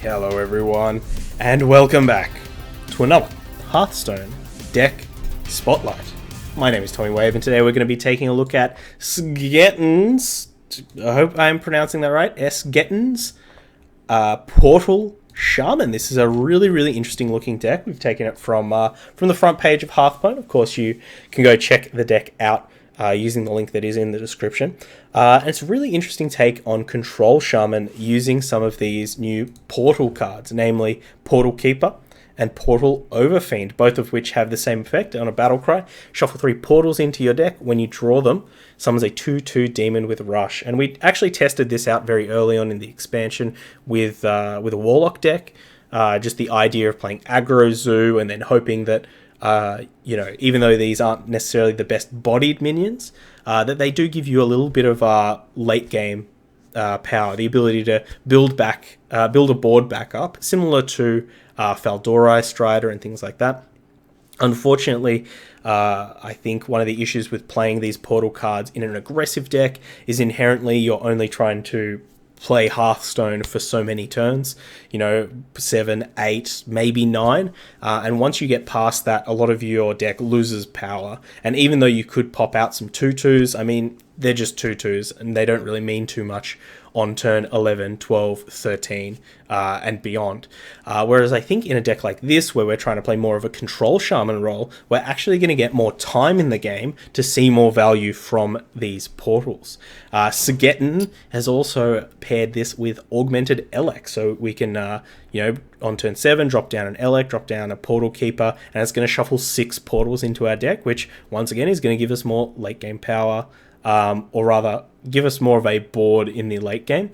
Hello everyone, and welcome back to another Hearthstone deck spotlight. My name is Tommy Wave, and today we're going to be taking a look at Sgetn's, I hope I'm pronouncing that right, Sgetn's Portal Shaman. This is a really interesting looking deck. We've taken it from the front page of Hearthstone. Of course, you can go check the deck out using the link that is in the description. And it's a really interesting take on Control Shaman using some of these new Portal cards, namely Portal Keeper and Portal Overfiend, both of which have the same effect on a battle cry. Shuffle 3 portals into your deck. When you draw them, summons a 2/2 demon with Rush. And we actually tested this out very early on in the expansion with a Warlock deck. Just the idea of playing aggro zoo and then hoping that even though these aren't necessarily the best bodied minions, that they do give you a little bit of late game power, the ability to build a board back up, similar to Faldori, Strider, and things like that. Unfortunately, I think one of the issues with playing these portal cards in an aggressive deck is inherently you're only trying to play Hearthstone for so many turns, 7, 8, maybe 9, and once you get past that, a lot of your deck loses power. And even though you could pop out some 2/2s, I mean, they're just 2/2s and they don't really mean too much on turn 11, 12, 13, and beyond. Whereas I think in a deck like this, where we're trying to play more of a Control Shaman role, we're actually going to get more time in the game to see more value from these portals. Sgetn has also paired this with Augmented Elec, so we can, on turn 7, drop down an Elec, drop down a Portal Keeper, and it's going to shuffle 6 portals into our deck, which, once again, is going to give us more late game power, or rather give us more of a board in the late game,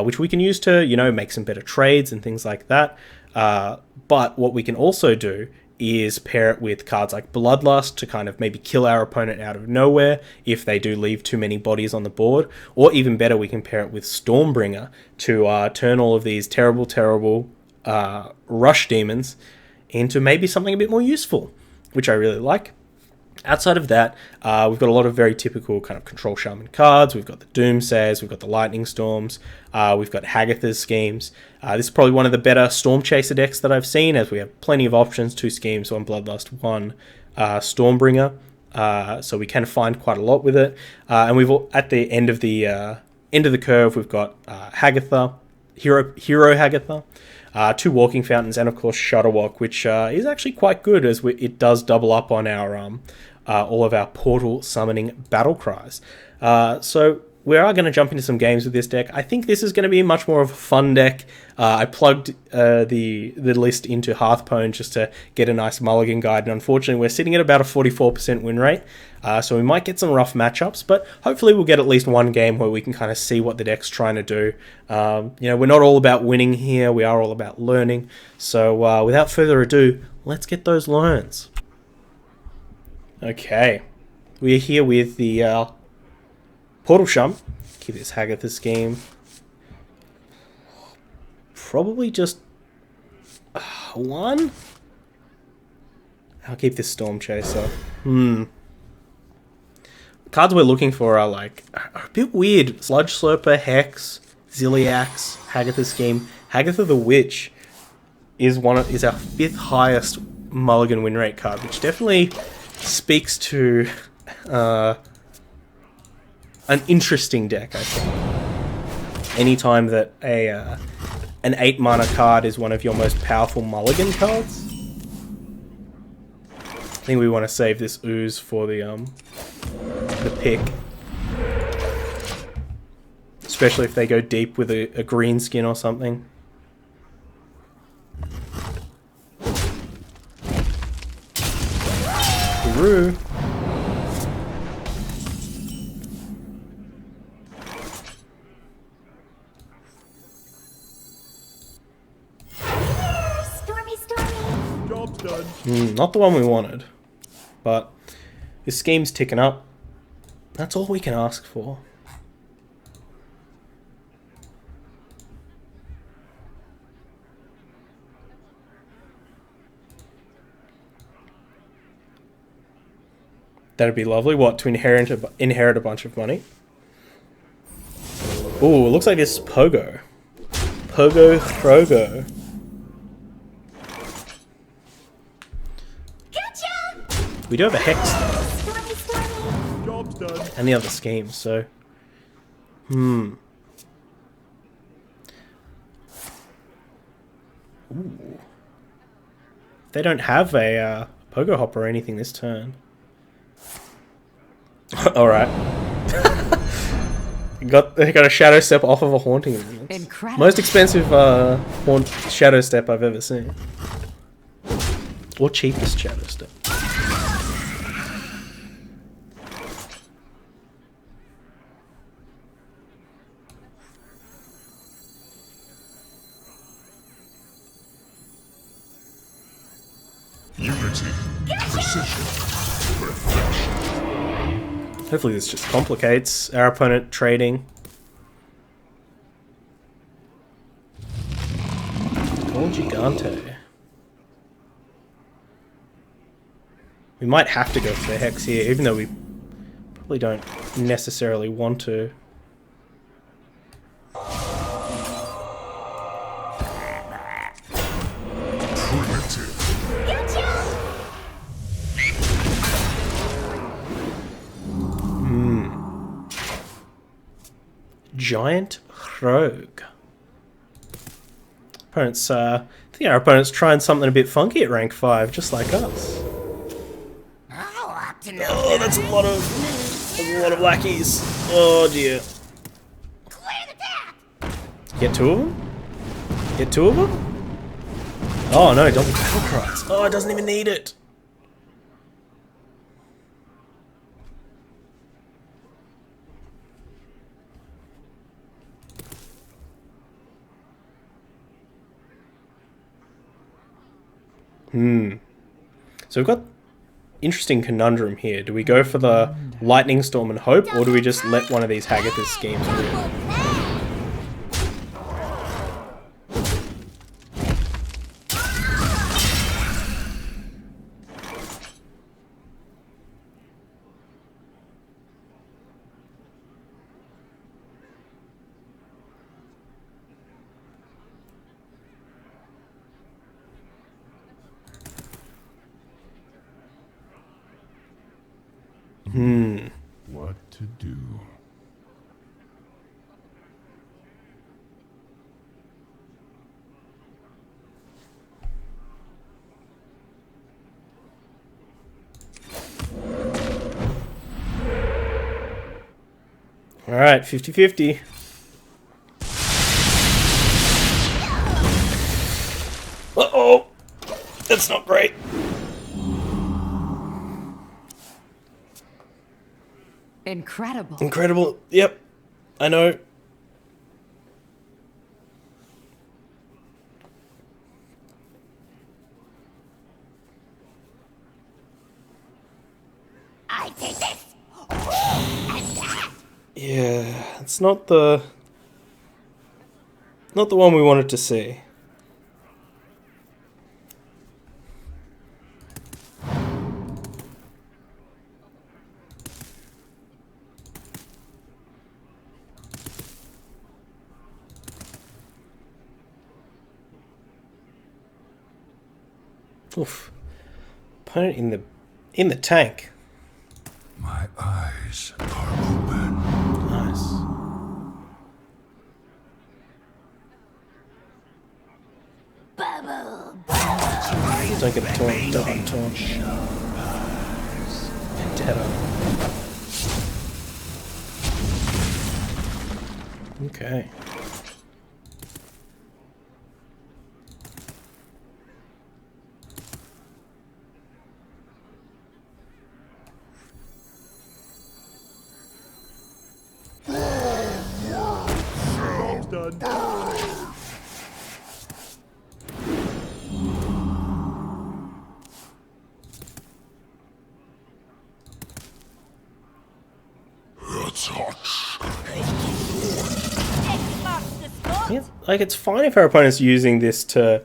which we can use to, make some better trades and things like that. But what we can also do is pair it with cards like Bloodlust to kind of maybe kill our opponent out of nowhere if they do leave too many bodies on the board. Or even better, we can pair it with Stormbringer to turn all of these terrible rush demons into maybe something a bit more useful, which I really like. Outside of that, we've got a lot of very typical kind of Control Shaman cards. We've got the Doomsays, we've got the Lightning Storms, we've got Hagatha's schemes. This is probably one of the better Storm Chaser decks that I've seen, as we have plenty of options, 2 schemes, 1 Bloodlust, 1 Stormbringer. So we can find quite a lot with it. And we've at the end of the curve, we've got Hagatha, Hero Hagatha, 2 Walking Fountains, and of course Shutterwalk, which is actually quite good, as it does double up on our all of our portal summoning battle cries. So we are going to jump into some games with this deck. I think this is going to be much more of a fun deck. I plugged the list into Hearthstone just to get a nice mulligan guide, and unfortunately we're sitting at about a 44% win rate, so we might get some rough matchups, but hopefully we'll get at least one game where we can kind of see what the deck's trying to do. We're not all about winning here, we are all about learning. So without further ado, let's get those learns. Okay, we're here with the Portal Shaman. Keep this Hagatha scheme. Probably just 1. I'll keep this Storm Chaser. Cards we're looking for are a bit weird. Sludge Slurper, Hex, Ziliax, Hagatha scheme. Hagatha the Witch is our 5th highest mulligan win rate card, which definitely speaks to an interesting deck, I think. Anytime that an 8 mana card is one of your most powerful mulligan cards, I think we want to save this ooze for the pick. Especially if they go deep with a green skin or something. Guru. Not the one we wanted, but this scheme's ticking up. That's all we can ask for. That'd be lovely. What, to inherit a bunch of money? Ooh, it looks like this is Pogo. Pogo Frogo. Gotcha! We do have a Hex Stormy. Job's done. and the other schemes, so... Ooh. They don't have a Pogo Hop or anything this turn. Alright. They got a Shadow Step off of a Haunting. Incredible. Most expensive Shadow Step I've ever seen. Or cheapest Shadow Step. Unity, precision, perfection. Hopefully this just complicates our opponent trading. Or Gigante. We might have to go for the Hex here, even though we probably don't necessarily want to. Primitive. Giant Rogue. Opponents, I think our opponent's trying something a bit funky at rank 5, just like us. Oh, that's a lot of lackeys. Oh dear. Get two of them? Get two of them? Oh no, double battle cries. Oh, it doesn't even need it. So we've got interesting conundrum here. Do we go for the Lightning Storm and hope, or do we just let one of these Hagatha's schemes win? What to do? Alright, 50-50. Uh-oh! That's not great. Incredible. Incredible. Yep. I know. I take this. Yeah, it's not the one we wanted to see. Oof. Opponent in the tank. My eyes are open. Nice. Please don't get a taunt. Don't get a taunt. Vendetta. Okay. Job's done. Yeah, like, it's fine if our opponent's using this to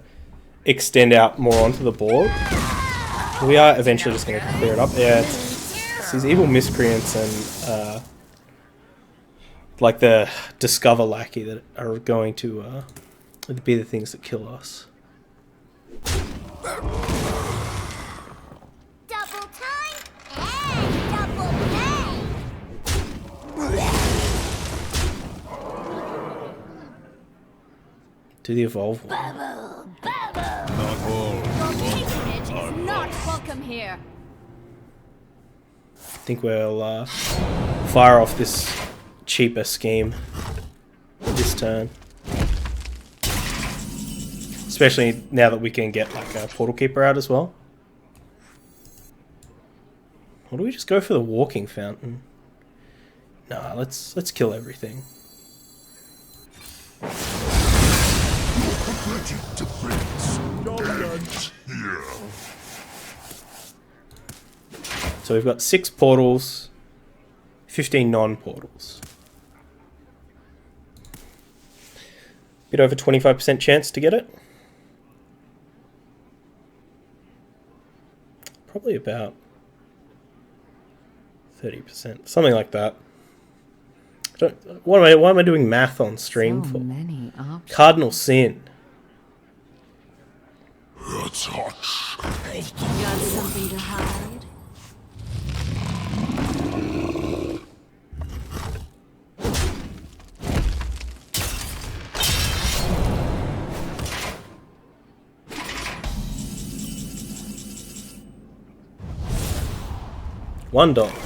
extend out more onto the board. We are eventually just going to clear it up. Yeah, it's these evil miscreants and like the Discover Lackey that are going to It'd be the things that kill us. Double time and double pay. Do the evolve one. Bubble, bubble. Your patronage is not welcome here. I think we'll fire off this cheaper scheme this turn. Especially now that we can get like a Portal Keeper out as well. Or do we just go for the Walking Fountain? Nah, let's kill everything. Ready to bits. Job done. Here. So we've got 6 portals, 15 non-portals. Bit over 25% chance to get it. Probably about 30%, something like that. Why am I doing math on stream So for? many options. Cardinal Sin. That's hot. Got something to hide? $1.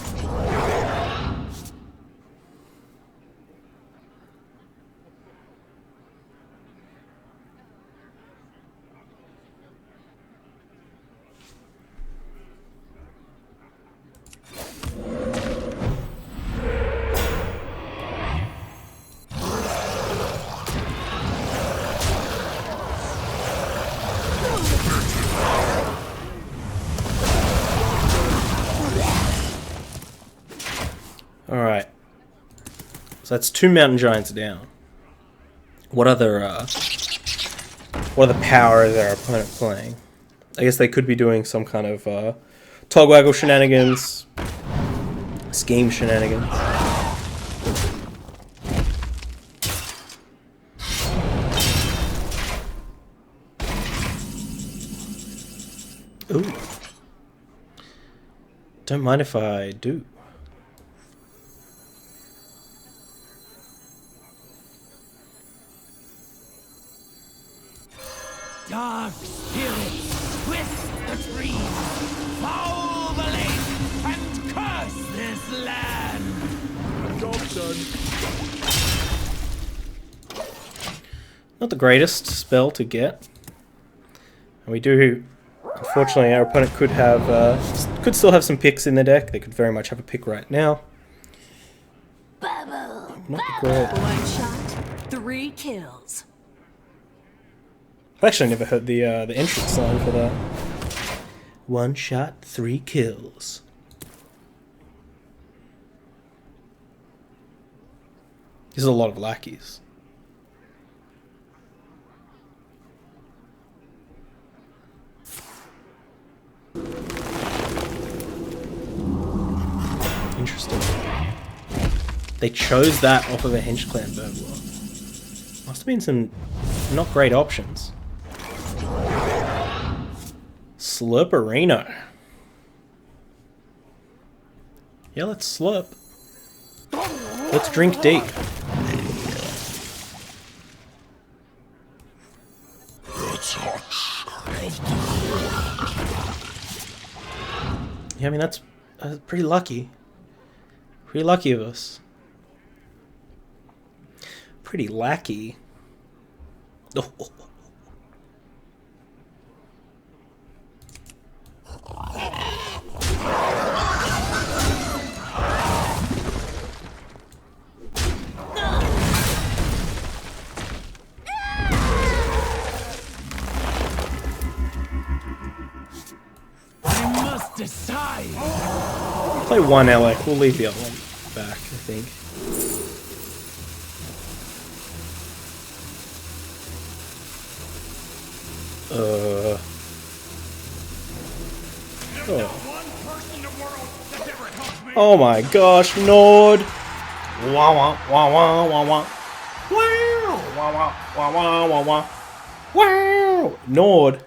Alright. So that's 2 Mountain Giants down. What other power is our opponent playing? I guess they could be doing some kind of Togwaggle shenanigans, scheme shenanigans. Ooh. Don't mind if I do. Dark spirits, twist the trees, foul the lake, and curse this land! Job done. Not the greatest spell to get. And we do, unfortunately, our opponent could have, could still have some picks in their deck. They could very much have a pick right now. Bubble. Not great. One shot, 3 kills. I've actually never heard the entrance line for that. 1 shot, 3 kills. There's a lot of lackeys. Interesting. They chose that off of a Hench Clan Burglar. Must have been some not great options. Slurperino. Yeah, let's slurp. Let's drink deep. That's hot. Yeah, I mean, that's pretty lucky. Pretty lucky of us. Pretty lackey. Oh. I must decide! Play 1 Elec. We'll leave the other one back, I think. Oh. Oh my gosh, Nord! Wah wah wah wah wah wah. Wow, Wow! Nord.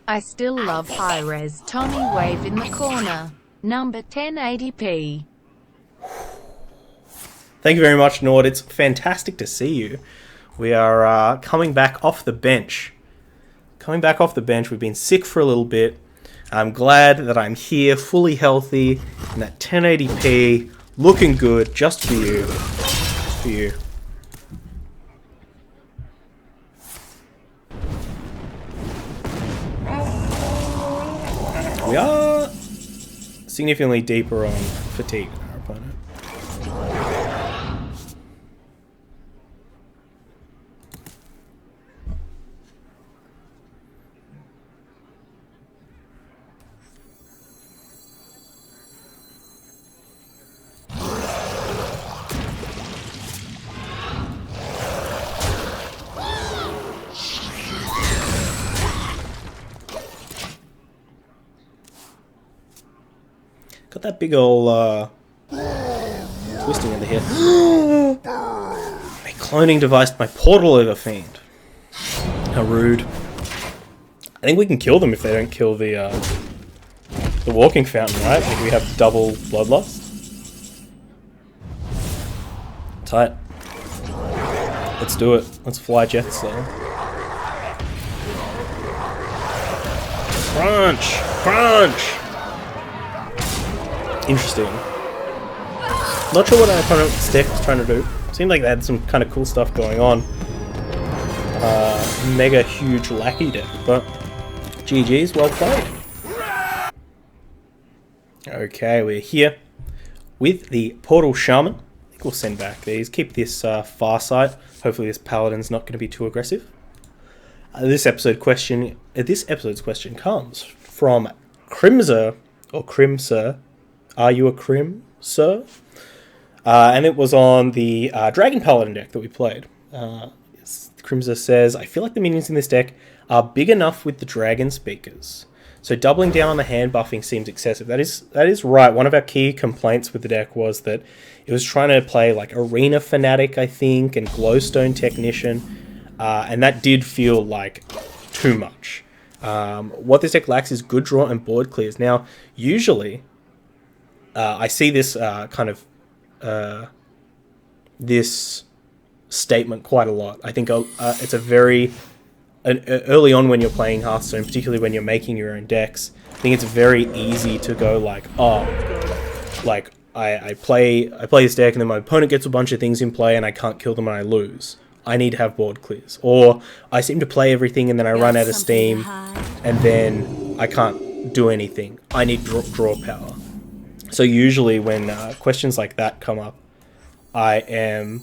I still love high-res Tommy Wave in the corner. Number 1080p. Thank you very much, Nord. It's fantastic to see you. We are coming back off the bench. We've been sick for a little bit. I'm glad that I'm here, fully healthy, in that 1080p, looking good, just for you. Just for you. We are significantly deeper on fatigue than our opponent. Got that big ol' twisting in the head. A cloning device, my portal over fiend. How rude. I think we can kill them if they don't kill the walking fountain, right? Like we have double bloodlust. Tight. Let's do it. Let's fly jets though. Crunch! Crunch! Interesting. Not sure what our opponent's deck was trying to do. Seemed like they had some kind of cool stuff going on. Mega huge lackey deck, but GG's, well played. Okay, we're here with the Portal Shaman. I think we'll send back these. Keep this far sight. Hopefully this paladin's not going to be too aggressive. This episode's question comes from Crimser, or Crimser. Are you a Crim, sir? And it was on the Dragon Paladin deck that we played. Crimser says, I feel like the minions in this deck are big enough with the dragon speakers. So doubling down on the hand buffing seems excessive. That is right. One of our key complaints with the deck was that it was trying to play like Arena Fanatic, I think, and Glowstone Technician. And that did feel like too much. What this deck lacks is good draw and board clears. Now, usually... I see this this statement quite a lot. I think it's a very... early on when you're playing Hearthstone, particularly when you're making your own decks, I think it's very easy to go like, oh, like, I play this deck and then my opponent gets a bunch of things in play and I can't kill them and I lose. I need to have board clears. Or I seem to play everything and then I run out of steam and then I can't do anything. I need draw power. So usually when questions like that come up, I am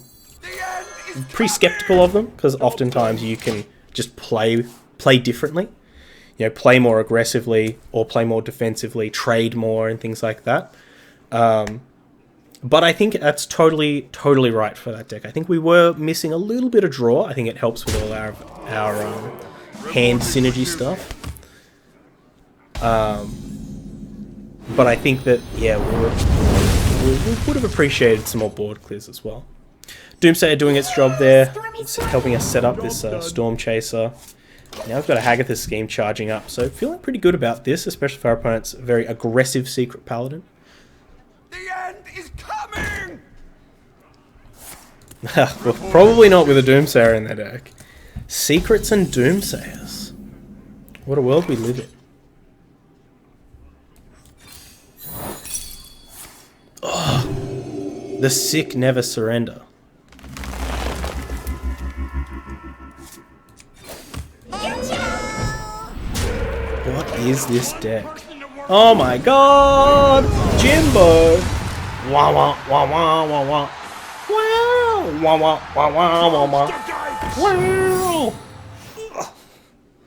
pretty skeptical of them because oftentimes you can just play differently. You know, play more aggressively or play more defensively, trade more and things like that. But I think that's totally right for that deck. I think we were missing a little bit of draw. I think it helps with all our hand synergy stuff. But I think that, yeah, we would have appreciated some more board clears as well. Doomsayer doing its job there, helping us set up this Storm Chaser. Now we've got a Hagatha's Scheme charging up, so feeling pretty good about this, especially for our opponent's very aggressive Secret Paladin. The end is coming! Well, probably not with a Doomsayer in their deck. Secrets and Doomsayers. What a world we live in. Oh, the sick never surrender. What is this deck? Oh my god! Jimbo! Wah wah wah wah wah wah. Wow! Wah wah wah wah wah wah. Wow!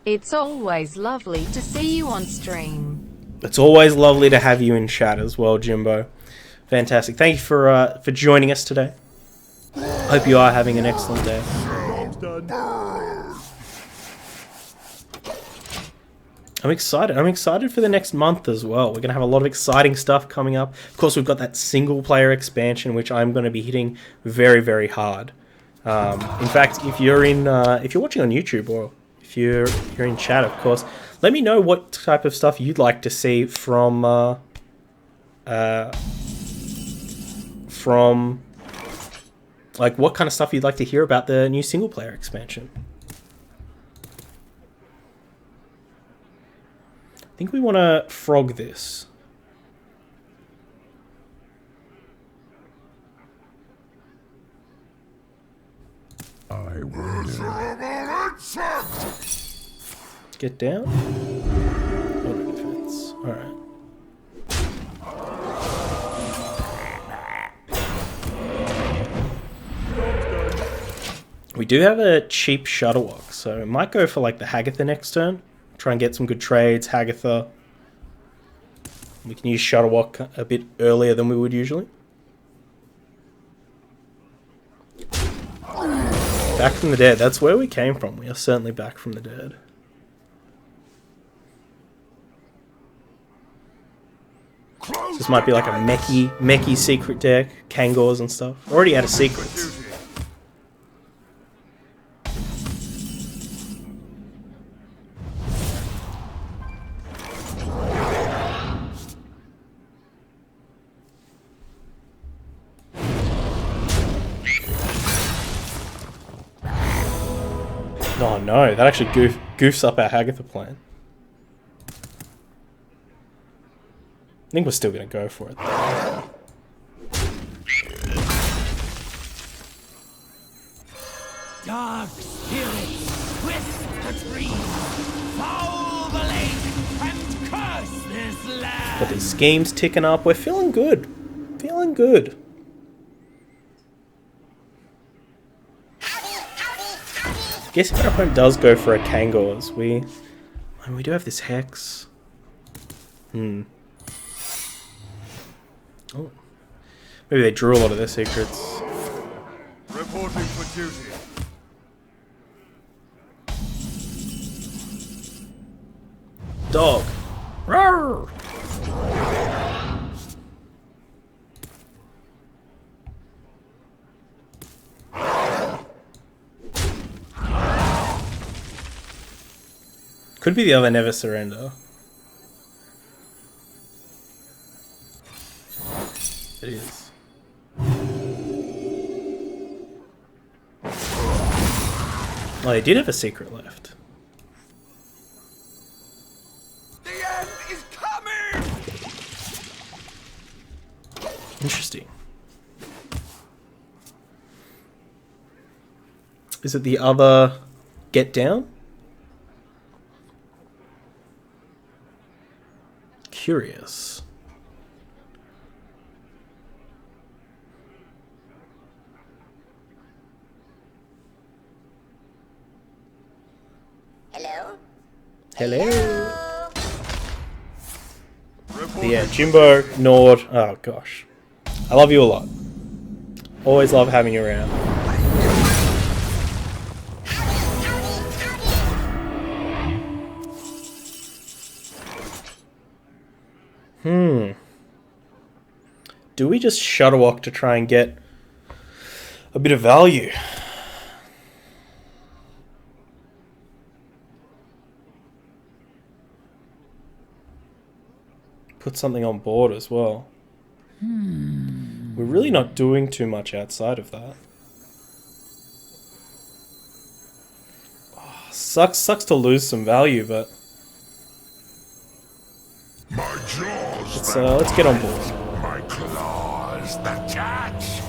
It's always lovely to see you on stream. It's always lovely to have you in chat as well, Jimbo. Fantastic. Thank you for joining us today. Hope you are having an excellent day. I'm excited. I'm excited for the next month as well. We're going to have a lot of exciting stuff coming up. Of course, we've got that single player expansion, which I'm going to be hitting very, very hard. In fact, if you're watching on YouTube or if you're in chat, of course, let me know what type of stuff you'd like to see from like what kind of stuff you'd like to hear about the new single player expansion. I think we want to frog this. I will. Get down. Auto defense. Alright. We do have a cheap Shutterwalk, so I might go for like the Hagatha next turn. Try and get some good trades, Hagatha. We can use Shutterwalk a bit earlier than we would usually. Back from the dead, that's where we came from. We are certainly back from the dead. This might be like a mechy secret deck, Kangors and stuff. Already out of secrets. Oh no, that actually goofs up our Hagatha plan. I think we're still going to go for it. Dark spirits, twist the trees, foul the lake, and curse this land. Got these schemes ticking up. We're feeling good. Feeling good. Guess if our opponent does go for a Kangors, we do have this Hex. Oh. Maybe they drew a lot of their secrets. Reporting for duty. Dog. Roar. Could be the other Never Surrender. It is. Oh, they did have a secret left. The end is coming! Interesting. Is it the other Get Down? Curious. Hello? Hello. But yeah, Jimbo, Nord. Oh gosh, I love you a lot. Always love having you around. Do we just Shutterwalk to try and get a bit of value? Put something on board as well. We're really not doing too much outside of that. Oh, sucks to lose some value, but My jaws. let's get on board. My claws that catch.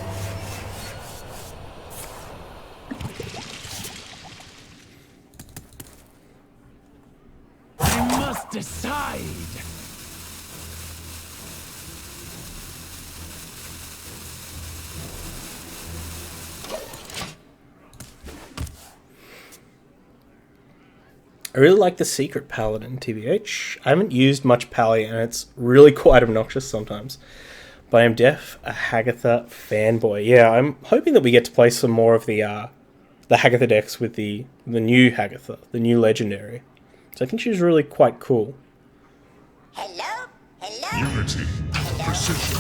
I must decide. I really like the Secret Paladin, TBH. I haven't used much Pally, and it's really quite obnoxious sometimes. But I'm def a Hagatha fanboy. Yeah, I'm hoping that we get to play some more of the Hagatha decks with the new Hagatha, the new Legendary. So I think she's really quite cool. Hello? Hello? Unity. Precision.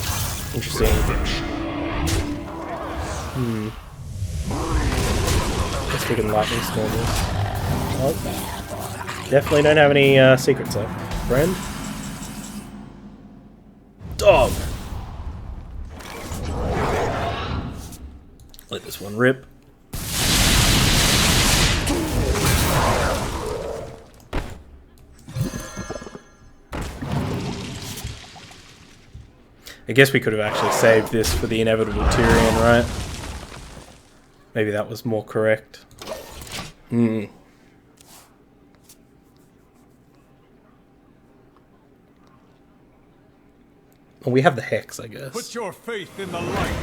Interesting. Perfection. Guess we can lightning storm this. Oh. Definitely don't have any secrets though. Friend? Dog! Let this one rip. I guess we could have actually saved this for the inevitable Tyrion, right? Maybe that was more correct. Hmm. Well, we have the Hex, I guess. Put your faith in the light.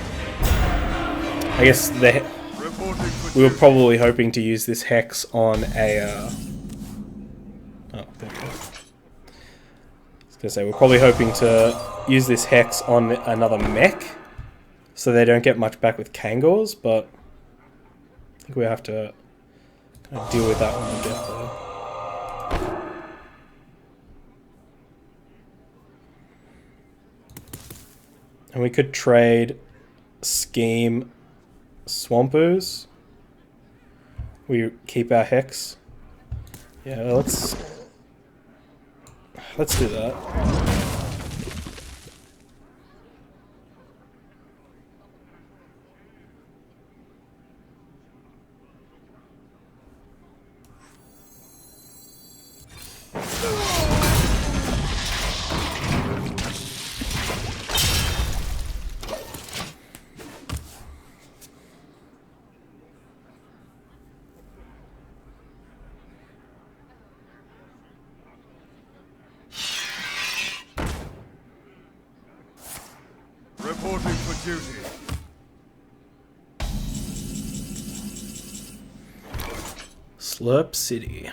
I guess the Reporting for we were duty. probably hoping to use this Hex on a... Oh, there we go. I was going to say, we're probably hoping to use this Hex on another mech, so they don't get much back with Kangors, but I think we have to kind of deal with that when we get there. And we could trade Scheme Swampers. We keep our Hex. Yeah, let's do that. Reporting for duty. Slurp City.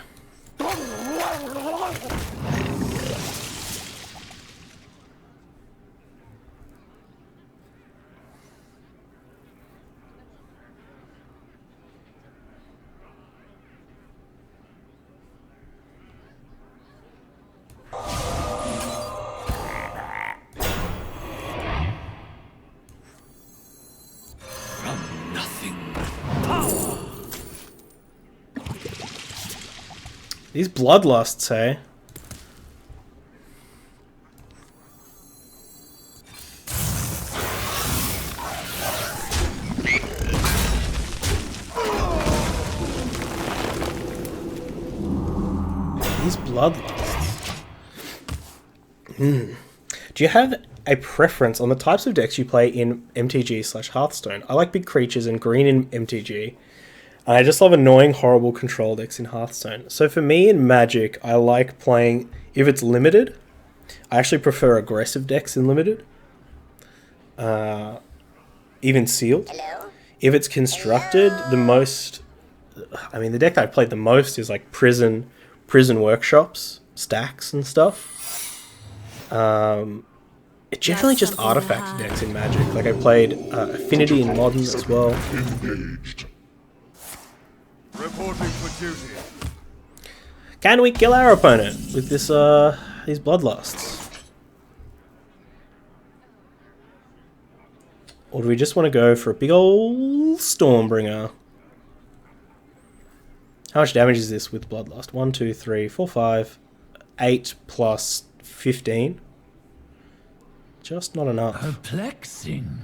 These bloodlusts, hey? These bloodlusts. Do you have a preference on the types of decks you play in MTG/Hearthstone? I like big creatures and green in MTG. And I just love annoying, horrible control decks in Hearthstone. So for me in Magic, I like playing, if it's limited, I actually prefer aggressive decks in limited. Even sealed. Hello? If it's constructed, the deck I played the most is like prison workshops, stacks and stuff. It's generally just something artifact hard. decks in Magic. Like I played Affinity in Modern as well. Engaged. Reporting for duty. Can we kill our opponent with this these bloodlusts? Or do we just want to go for a big old Stormbringer? How much damage is this with bloodlust? 1, 2, 3, 4, 5, 8 plus 15. Just not enough. Perplexing.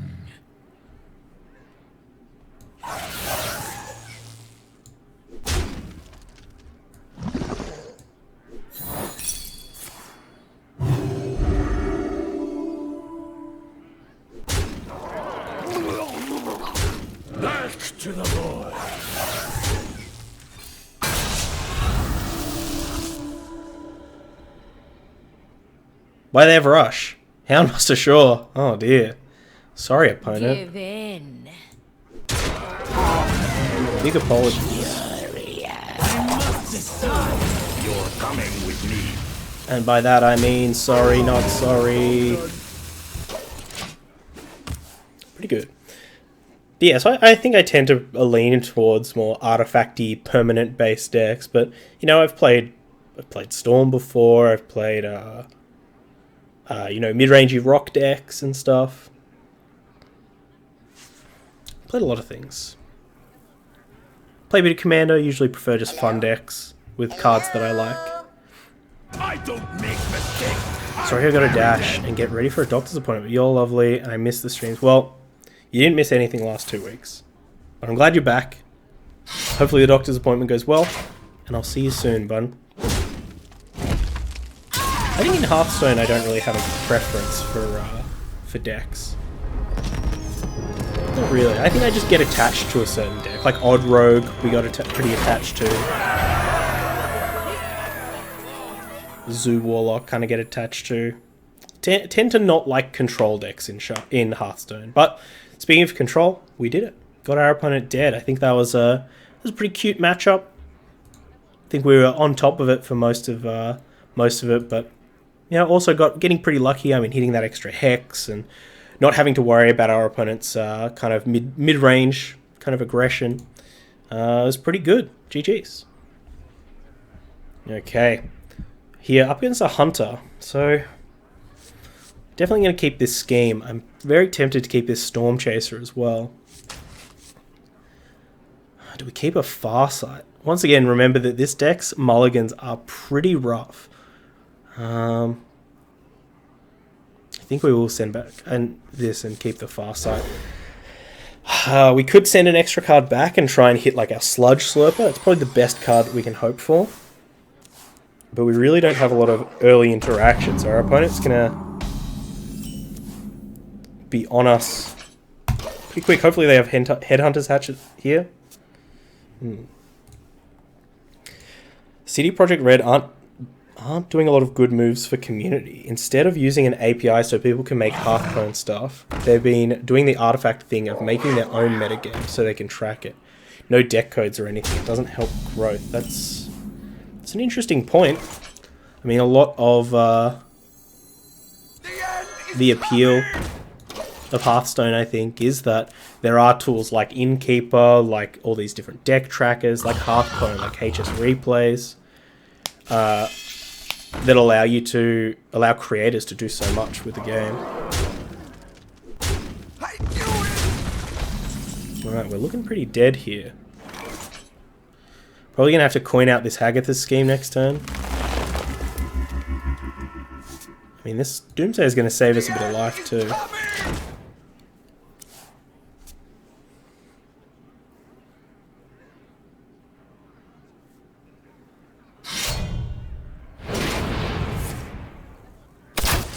Back to the boy. Why they have Rush? Houndmaster Shore. Oh dear. Sorry, opponent. Give in. Big apologies. You're coming with me. And by that I mean sorry, not sorry. Pretty good. Yeah, so I think I tend to lean towards more artifacty, permanent-based decks. But you know, I've played Storm before. I've played mid-rangey rock decks and stuff. Played a lot of things. Play a bit of Commander, usually prefer just fun decks with cards that I like. I don't make mistakes. Sorry I got to dash and get ready for a doctor's appointment. You're lovely and I missed the streams. Well, you didn't miss anything last 2 weeks. But I'm glad you're back. Hopefully the doctor's appointment goes well. And I'll see you soon, bud. I think in Hearthstone I don't really have a preference for decks. Not really. I think I just get attached to a certain deck. Like Odd Rogue, we got pretty attached to. Zoo Warlock kind of get attached to. Tend to not like control decks in Hearthstone. But speaking of control, we did it. Got our opponent dead. I think that was a pretty cute matchup. I think we were on top of it for most of it, but you know, also getting pretty lucky. I mean, hitting that extra hex and not having to worry about our opponent's kind of mid-range kind of aggression. Was pretty good. GG's. Okay. Here, up against a Hunter. So, definitely going to keep this scheme. I'm very tempted to keep this Storm Chaser as well. Do we keep a Farsight? Once again, remember that this deck's mulligans are pretty rough. I think we will send back this and keep the Farsight. We could send an extra card back and try and hit like our Sludge Slurper. It's probably the best card that we can hope for. But we really don't have a lot of early interaction, so our opponent's gonna be on us pretty quick. Hopefully they have Headhunter's Hatchet here. CD Projekt Red aren't doing a lot of good moves for community. Instead of using an API so people can make Hearthstone stuff, they've been doing the artifact thing of making their own metagame so they can track it. No deck codes or anything. It doesn't help growth. That's an interesting point. I mean, a lot of the appeal of Hearthstone, I think, is that there are tools like Innkeeper, like all these different deck trackers, like Hearthstone, like HS Replays, that allow creators to do so much with the game. Alright, we're looking pretty dead here. Probably gonna have to coin out this Hagatha's scheme next turn. I mean, this Doomsday is gonna save us a bit of life too.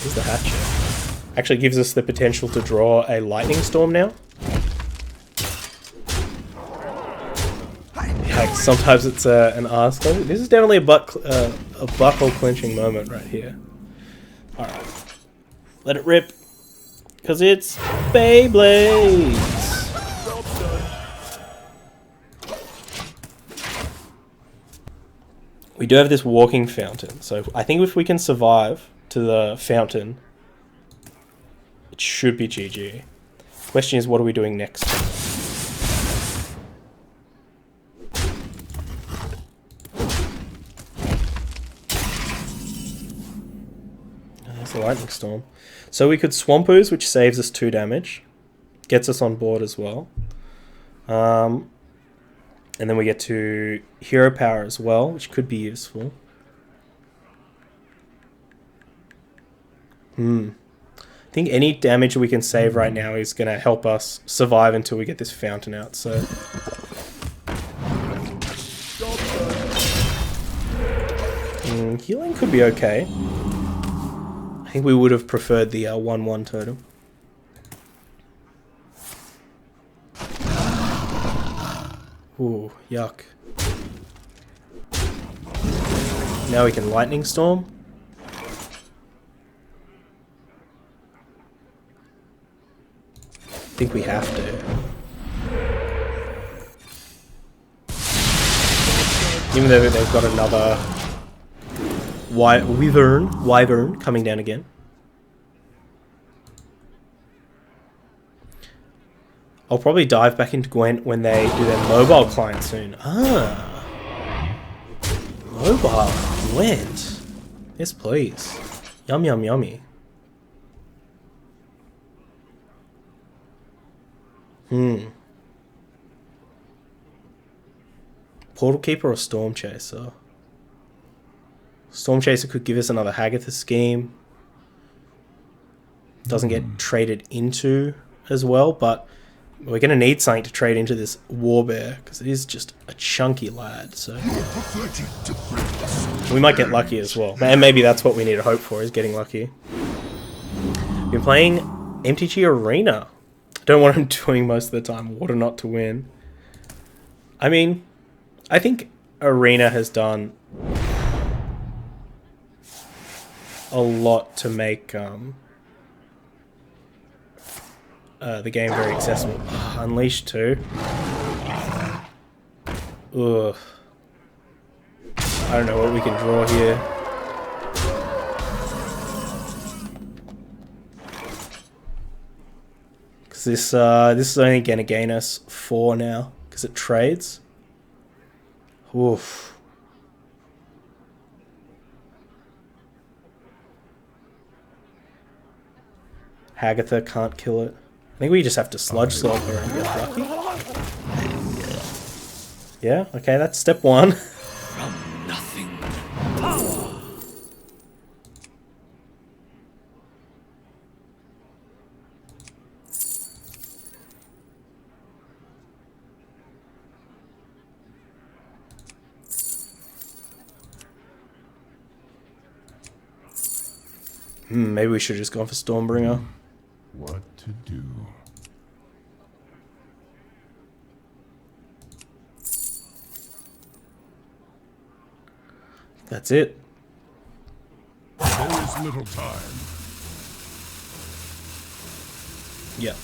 Here's the Hatchet. Actually gives us the potential to draw a Lightning Storm now. Like sometimes it's an ask. This is definitely a buckle clenching moment right here. Alright. Let it rip. Because it's Beyblades! We do have this walking fountain. So I think if we can survive to the fountain, it should be GG. Question is, what are we doing next? The Lightning Storm. So we could Swamp Ooze, which saves us 2 damage. Gets us on board as well. And then we get to Hero Power as well, which could be useful. I think any damage we can save right now is going to help us survive until we get this fountain out, so... healing could be okay. I think we would have preferred the 1/1 totem. Ooh, yuck. Now we can Lightning Storm. I think we have to. Even though they've got another Wyvern coming down again. I'll probably dive back into Gwent when they do their mobile client soon. Ah. Mobile Gwent. Yes, please. Yum, yum, yummy. Portal Keeper or Storm Chaser? Storm Chaser could give us another Hagatha scheme. Doesn't get traded into as well, but we're going to need something to trade into this Warbear, because it is just a chunky lad, so we might get lucky as well. And maybe that's what we need to hope for, is getting lucky. Been playing MTG Arena. I don't want him doing most of the time Water Not to win. I mean, I think Arena has done a lot to make the game very accessible. Unleash 2. Ugh. I don't know what we can draw here. Because this is only going to gain us 4 now, because it trades. Oof. Hagatha can't kill it. I think we just have to sludge slog her and get lucky. Yeah, okay, that's step 1. From nothing. Maybe we should have just gone for Stormbringer. What to do? That's it. There is little time. Yeah.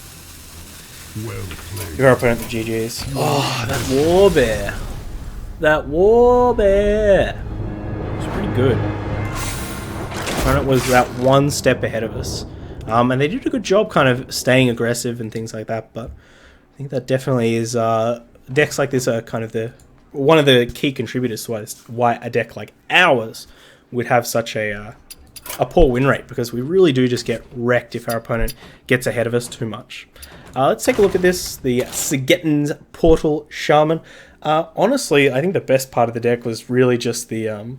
Well played. Your opponent, the GG's. Oh, that Warbear. That Warbear. It's pretty good. Opponent was that one step ahead of us. And they did a good job kind of staying aggressive and things like that, but I think that definitely is... decks like this are kind of one of the key contributors to why a deck like ours would have such a poor win rate, because we really do just get wrecked if our opponent gets ahead of us too much. Let's take a look at this, the Sgetn's Portal Shaman. Honestly, I think the best part of the deck was really just the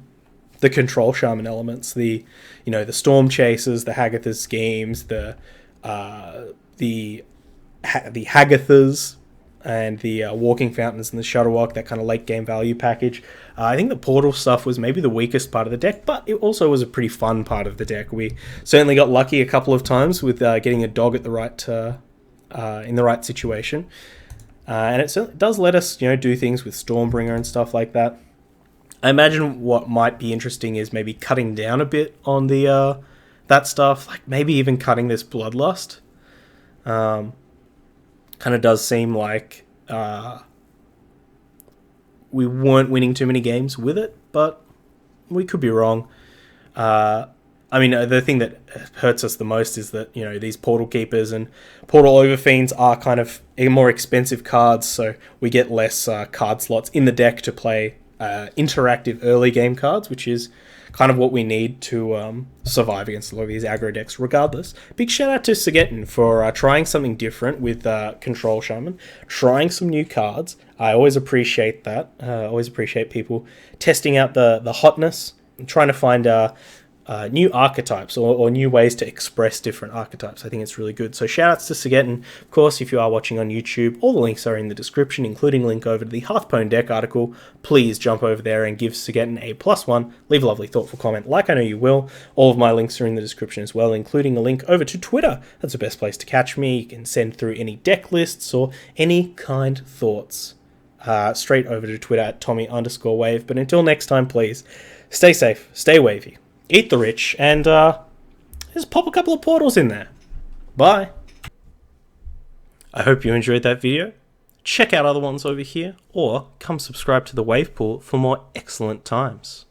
control Shaman elements, the Storm Chasers, the Hagatha schemes, the Hagathas, and the Walking Fountains and the Shutterwalk, that kind of late game value package. I think the Portal stuff was maybe the weakest part of the deck, but it also was a pretty fun part of the deck. We certainly got lucky a couple of times with getting a dog at the right in the right situation, and it certainly does let us do things with Stormbringer and stuff like that. I imagine what might be interesting is maybe cutting down a bit on the that stuff, like maybe even cutting this Bloodlust. Kind of does seem like we weren't winning too many games with it, but we could be wrong. I mean, the thing that hurts us the most is that, these Portal Keepers and Portal Overfiends are kind of more expensive cards, so we get less card slots in the deck to play interactive early game cards, which is kind of what we need to survive against a lot of these aggro decks regardless. Big shout out to Sgetn for trying something different with Control Shaman, trying some new cards. I always appreciate that. Always appreciate people testing out the hotness and trying to find new archetypes or new ways to express different archetypes. I think it's really good. So shout outs to Sgetn. Of course, if you are watching on YouTube, all the links are in the description, including a link over to the Hearthstone deck article. Please jump over there and give Sgetn a +1. Leave a lovely, thoughtful comment, like I know you will. All of my links are in the description as well, including a link over to Twitter. That's the best place to catch me. You can send through any deck lists or any kind thoughts straight over to Twitter at Tommy_Wave. But until next time, please stay safe, stay wavy, eat the rich, and just pop a couple of portals in there. Bye. I hope you enjoyed that video. Check out other ones over here, or come subscribe to the Wave Pool for more excellent times.